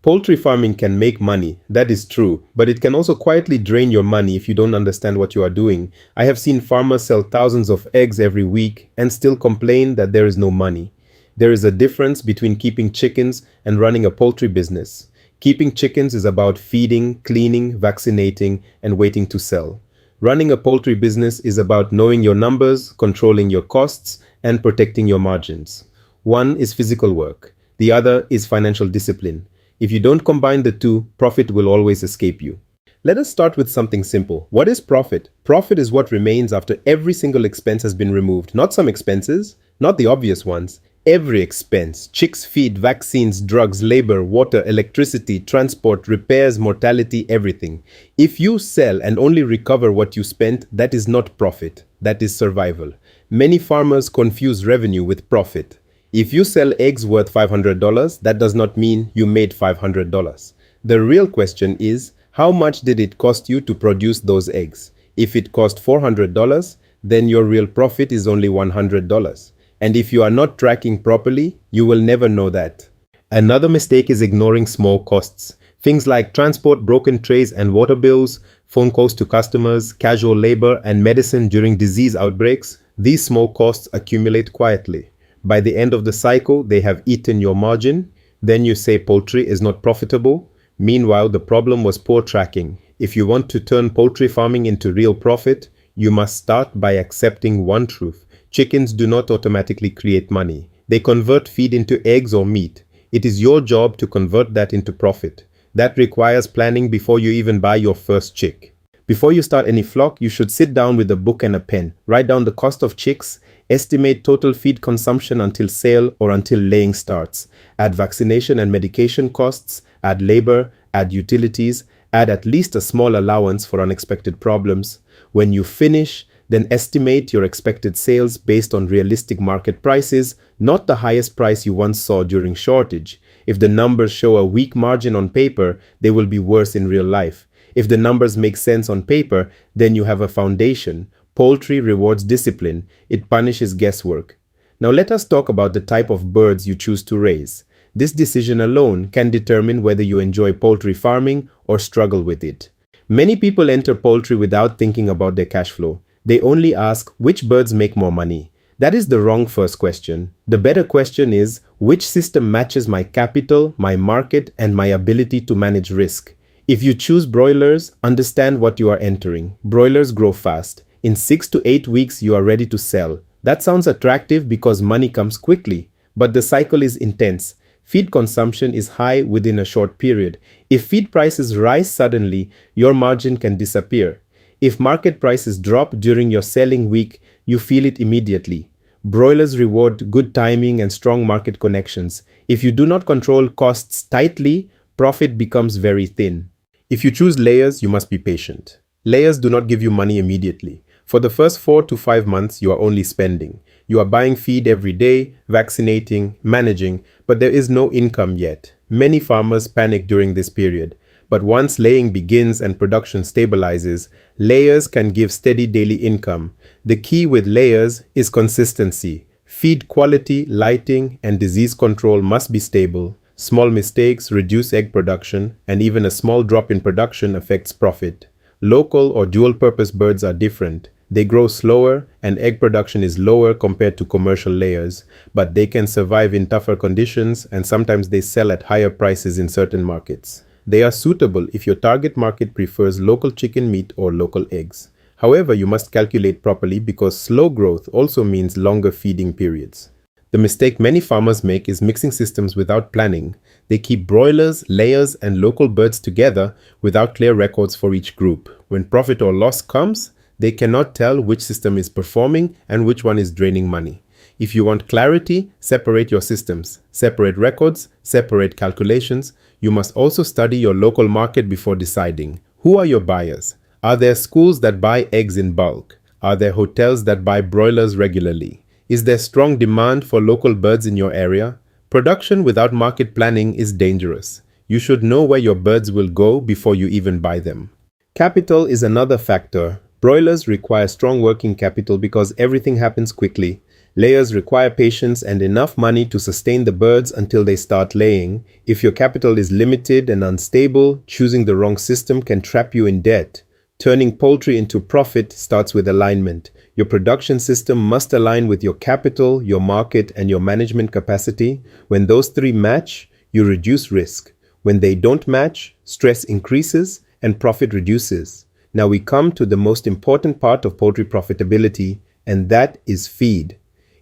Poultry farming can make money, that is true, but it can also quietly drain your money if you don't understand what you are doing. I have seen farmers sell thousands of eggs every week and still complain that there is no money. There is a difference between keeping chickens and running a poultry business. Keeping chickens is about feeding, cleaning, vaccinating, and waiting to sell. Running a poultry business is about knowing your numbers, controlling your costs, and protecting your margins. One is physical work, the other is financial discipline. If you don't combine the two, profit will always escape you. Let us start with something simple. What is profit? Profit is what remains after every single expense has been removed. Not some expenses, not the obvious ones. Every expense: chicks, feed, vaccines, drugs, labor, water, electricity, transport, repairs, mortality, everything. If you sell and only recover what you spent, that is not profit. That is survival. Many farmers confuse revenue with profit. If you sell eggs worth $500, that does not mean you made $500. The real question is, how much did it cost you to produce those eggs? If it cost $400, then your real profit is only $100. And if you are not tracking properly, you will never know that. Another mistake is ignoring small costs. Things like transport, broken trays and water bills, phone calls to customers, casual labor, and medicine during disease outbreaks. These small costs accumulate quietly. By the end of the cycle, they have eaten your margin. Then you say poultry is not profitable. Meanwhile, the problem was poor tracking. If you want to turn poultry farming into real profit, you must start by accepting one truth. Chickens do not automatically create money. They convert feed into eggs or meat. It is your job to convert that into profit. That requires planning before you even buy your first chick. Before you start any flock, you should sit down with a book and a pen. Write down the cost of chicks. Estimate total feed consumption until sale or until laying starts. Add vaccination and medication costs. Add labor. Add utilities. Add at least a small allowance for unexpected problems. When you finish, then estimate your expected sales based on realistic market prices, not the highest price you once saw during shortage. If the numbers show a weak margin on paper, they will be worse in real life. If the numbers make sense on paper, then you have a foundation. Poultry rewards discipline. It punishes guesswork. Now let us talk about the type of birds you choose to raise. This decision alone can determine whether you enjoy poultry farming or struggle with it. Many people enter poultry without thinking about their cash flow. They only ask which birds make more money. That is the wrong first question. The better question is, which system matches my capital, my market, and my ability to manage risk? If you choose broilers, understand what you are entering. Broilers grow fast. In 6 to 8 weeks, you are ready to sell. That sounds attractive because money comes quickly, but the cycle is intense. Feed consumption is high within a short period. If feed prices rise suddenly, your margin can disappear. If market prices drop during your selling week, you feel it immediately. Broilers reward good timing and strong market connections. If you do not control costs tightly, profit becomes very thin. If you choose layers, you must be patient. Layers do not give you money immediately. For the first 4 to 5 months, you are only spending. You are buying feed every day, vaccinating, managing, but there is no income yet. Many farmers panic during this period. But once laying begins and production stabilizes, layers can give steady daily income. The key with layers is consistency. Feed quality, lighting, and disease control must be stable. Small mistakes reduce egg production, and even a small drop in production affects profit. Local or dual-purpose birds are different. They grow slower and egg production is lower compared to commercial layers, but they can survive in tougher conditions and sometimes they sell at higher prices in certain markets. They are suitable if your target market prefers local chicken meat or local eggs. However, you must calculate properly because slow growth also means longer feeding periods. The mistake many farmers make is mixing systems without planning. They keep broilers, layers, and local birds together without clear records for each group. When profit or loss comes, they cannot tell which system is performing and which one is draining money. If you want clarity, separate your systems, separate records, separate calculations. You must also study your local market before deciding. Who are your buyers? Are there schools that buy eggs in bulk? Are there hotels that buy broilers regularly? Is there strong demand for local birds in your area? Production without market planning is dangerous. You should know where your birds will go before you even buy them. Capital is another factor. Broilers require strong working capital because everything happens quickly. Layers require patience and enough money to sustain the birds until they start laying. If your capital is limited and unstable, choosing the wrong system can trap you in debt. Turning poultry into profit starts with alignment. Your production system must align with your capital, your market, and your management capacity. When those three match, you reduce risk. When they don't match, stress increases and profit reduces. Now we come to the most important part of poultry profitability, and that is feed.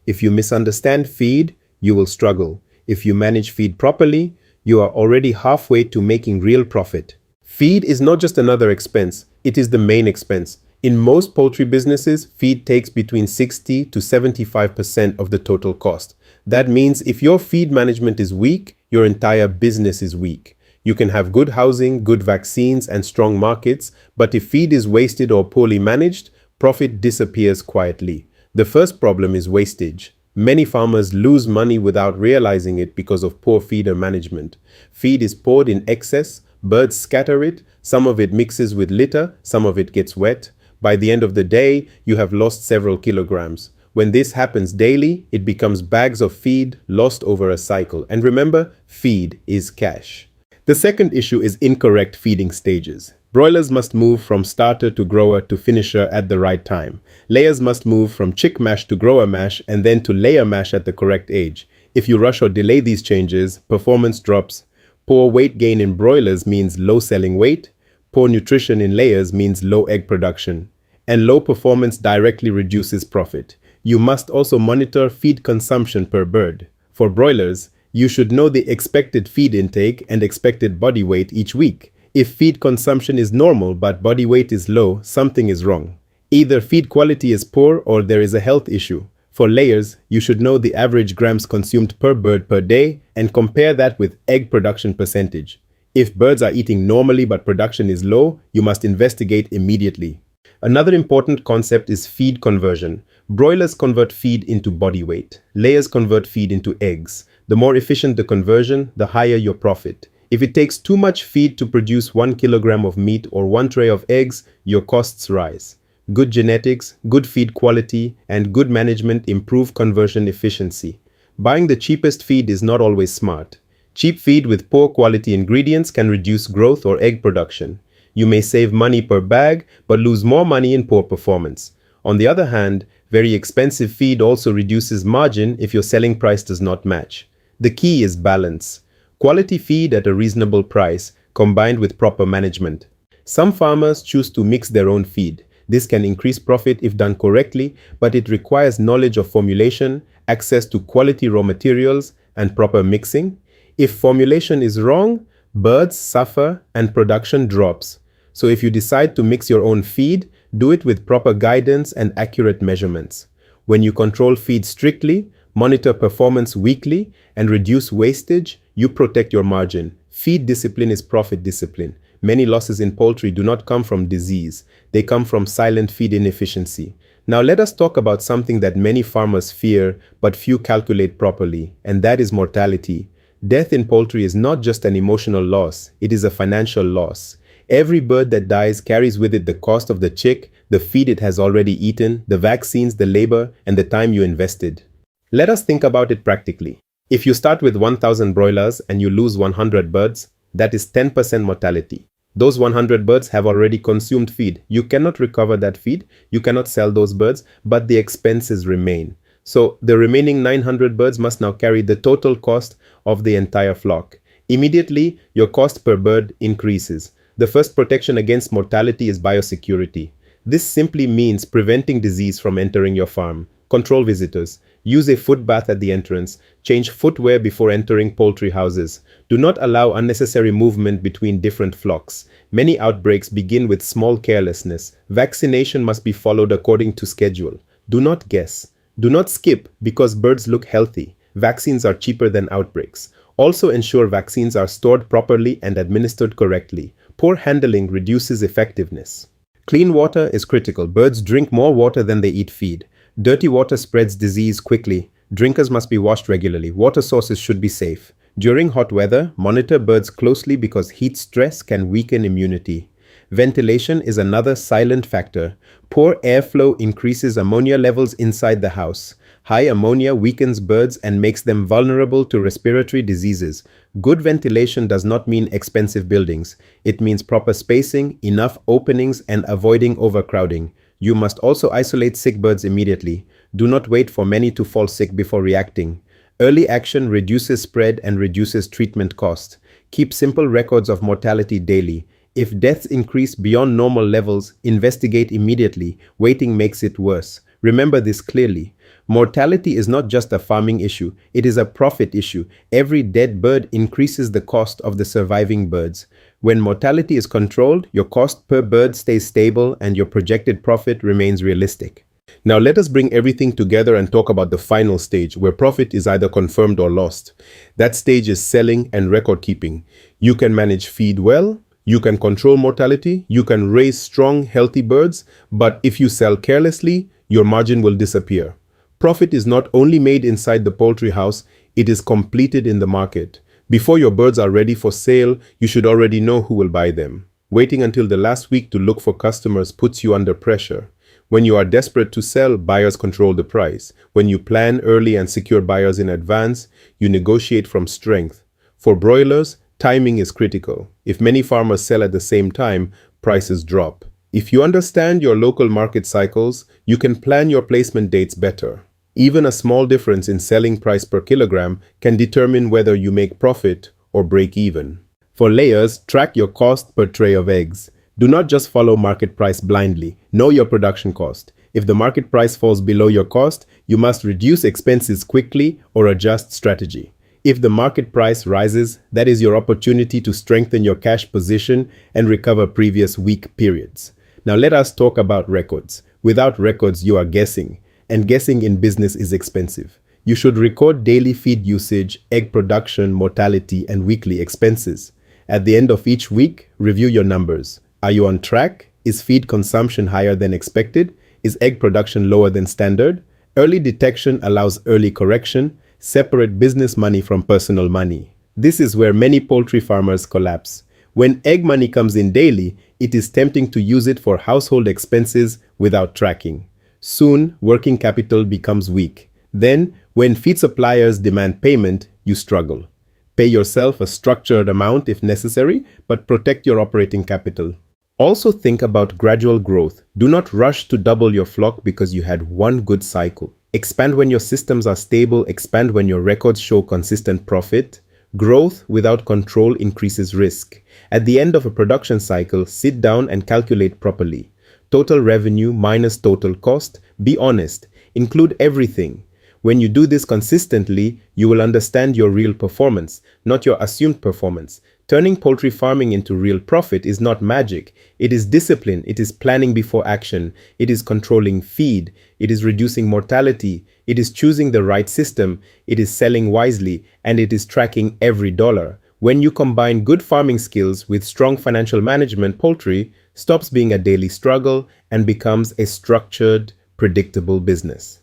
If you misunderstand feed, you will struggle. If you manage feed properly, you are already halfway to making real profit. Feed is not just another expense, it is the main expense. In most poultry businesses, feed takes between 60 to 75% of the total cost. That means if your feed management is weak, your entire business is weak. You can have good housing, good vaccines, and strong markets, but if feed is wasted or poorly managed, profit disappears quietly. The first problem is wastage. Many farmers lose money without realizing it because of poor feeder management. Feed is poured in excess, birds scatter it, some of it mixes with litter, some of it gets wet. By the end of the day, you have lost several kilograms. When this happens daily, it becomes bags of feed lost over a cycle. And remember, feed is cash. The second issue is incorrect feeding stages. Broilers must move from starter to grower to finisher at the right time. Layers must move from chick mash to grower mash and then to layer mash at the correct age. If you rush or delay these changes, performance drops. Poor weight gain in broilers means low selling weight. Poor nutrition in layers means low egg production. And low performance directly reduces profit. You must also monitor feed consumption per bird. For broilers, you should know the expected feed intake and expected body weight each week. If feed consumption is normal but body weight is low, something is wrong. Either feed quality is poor or there is a health issue. For layers, you should know the average grams consumed per bird per day and compare that with egg production percentage. If birds are eating normally but production is low, you must investigate immediately. Another important concept is feed conversion. Broilers convert feed into body weight. Layers convert feed into eggs. The more efficient the conversion, the higher your profit. If it takes too much feed to produce 1 kilogram of meat or 1 tray of eggs, your costs rise. Good genetics, good feed quality, and good management improve conversion efficiency. Buying the cheapest feed is not always smart. Cheap feed with poor quality ingredients can reduce growth or egg production. You may save money per bag, but lose more money in poor performance. On the other hand, very expensive feed also reduces margin if your selling price does not match. The key is balance. Quality feed at a reasonable price, combined with proper management. Some farmers choose to mix their own feed. This can increase profit if done correctly, but it requires knowledge of formulation, access to quality raw materials, and proper mixing. If formulation is wrong, birds suffer and production drops. So if you decide to mix your own feed, do it with proper guidance and accurate measurements. When you control feed strictly, monitor performance weekly, and reduce wastage, you protect your margin. Feed discipline is profit discipline. Many losses in poultry do not come from disease. They come from silent feed inefficiency. Now let us talk about something that many farmers fear, but few calculate properly, and that is mortality. Death in poultry is not just an emotional loss, it is a financial loss. Every bird that dies carries with it the cost of the chick, the feed it has already eaten, the vaccines, the labor, and the time you invested. Let us think about it practically. If you start with 1,000 broilers and you lose 100 birds, that is 10% mortality. Those 100 birds have already consumed feed. You cannot recover that feed, you cannot sell those birds, but the expenses remain. So the remaining 900 birds must now carry the total cost of the entire flock. Immediately, your cost per bird increases. The first protection against mortality is biosecurity. This simply means preventing disease from entering your farm. Control visitors. Use a foot bath at the entrance. Change footwear before entering poultry houses. Do not allow unnecessary movement between different flocks. Many outbreaks begin with small carelessness. Vaccination must be followed according to schedule. Do not guess. Do not skip because birds look healthy. Vaccines are cheaper than outbreaks. Also ensure vaccines are stored properly and administered correctly. Poor handling reduces effectiveness. Clean water is critical. Birds drink more water than they eat feed. Dirty water spreads disease quickly. Drinkers must be washed regularly. Water sources should be safe. During hot weather, monitor birds closely because heat stress can weaken immunity. Ventilation is another silent factor. Poor airflow increases ammonia levels inside the house. High ammonia weakens birds and makes them vulnerable to respiratory diseases. Good ventilation does not mean expensive buildings. It means proper spacing, enough openings, and avoiding overcrowding. You must also isolate sick birds immediately. Do not wait for many to fall sick before reacting. Early action reduces spread and reduces treatment cost. Keep simple records of mortality daily. If deaths increase beyond normal levels, investigate immediately. Waiting makes it worse. Remember this clearly. Mortality is not just a farming issue, it is a profit issue. Every dead bird increases the cost of the surviving birds. When mortality is controlled, your cost per bird stays stable and your projected profit remains realistic. Now let us bring everything together and talk about the final stage where profit is either confirmed or lost. That stage is selling and record keeping. You can manage feed well, you can control mortality, you can raise strong, healthy birds, but if you sell carelessly, your margin will disappear. Profit is not only made inside the poultry house, it is completed in the market. Before your birds are ready for sale, you should already know who will buy them. Waiting until the last week to look for customers puts you under pressure. When you are desperate to sell, buyers control the price. When you plan early and secure buyers in advance, you negotiate from strength. For broilers, timing is critical. If many farmers sell at the same time, prices drop. If you understand your local market cycles, you can plan your placement dates better. Even a small difference in selling price per kilogram can determine whether you make profit or break even. For layers, track your cost per tray of eggs. Do not just follow market price blindly. Know your production cost. If the market price falls below your cost, you must reduce expenses quickly or adjust strategy. If the market price rises, that is your opportunity to strengthen your cash position and recover previous weak periods. Now let us talk about records. Without records, you are guessing, and guessing in business is expensive. You should record daily feed usage, egg production, mortality, and weekly expenses. At the end of each week, review your numbers. Are you on track? Is feed consumption higher than expected? Is egg production lower than standard? Early detection allows early correction. Separate business money from personal money. This is where many poultry farmers collapse. When egg money comes in daily, it is tempting to use it for household expenses without tracking. Soon, working capital becomes weak. Then, when feed suppliers demand payment, you struggle. Pay yourself a structured amount if necessary, but protect your operating capital. Also think about gradual growth. Do not rush to double your flock because you had one good cycle. Expand when your systems are stable, expand when your records show consistent profit. Growth without control increases risk. At the end of a production cycle, sit down and calculate properly. Total revenue minus total cost. Be honest. Include everything. When you do this consistently, you will understand your real performance, not your assumed performance. Turning poultry farming into real profit is not magic. It is discipline. It is planning before action. It is controlling feed. It is reducing mortality. It is choosing the right system. It is selling wisely. And it is tracking every dollar. When you combine good farming skills with strong financial management, poultry stops being a daily struggle and becomes a structured, predictable business.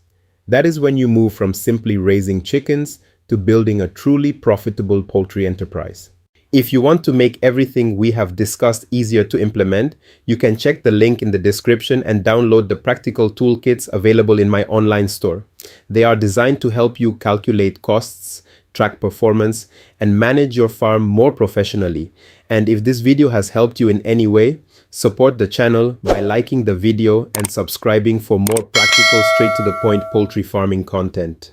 That is when you move from simply raising chickens to building a truly profitable poultry enterprise. If you want to make everything we have discussed easier to implement, you can check the link in the description and download the practical toolkits available in my online store. They are designed to help you calculate costs, track performance, and manage your farm more professionally. And if this video has helped you in any way, support the channel by liking the video and subscribing for more practical, straight to the point poultry farming content.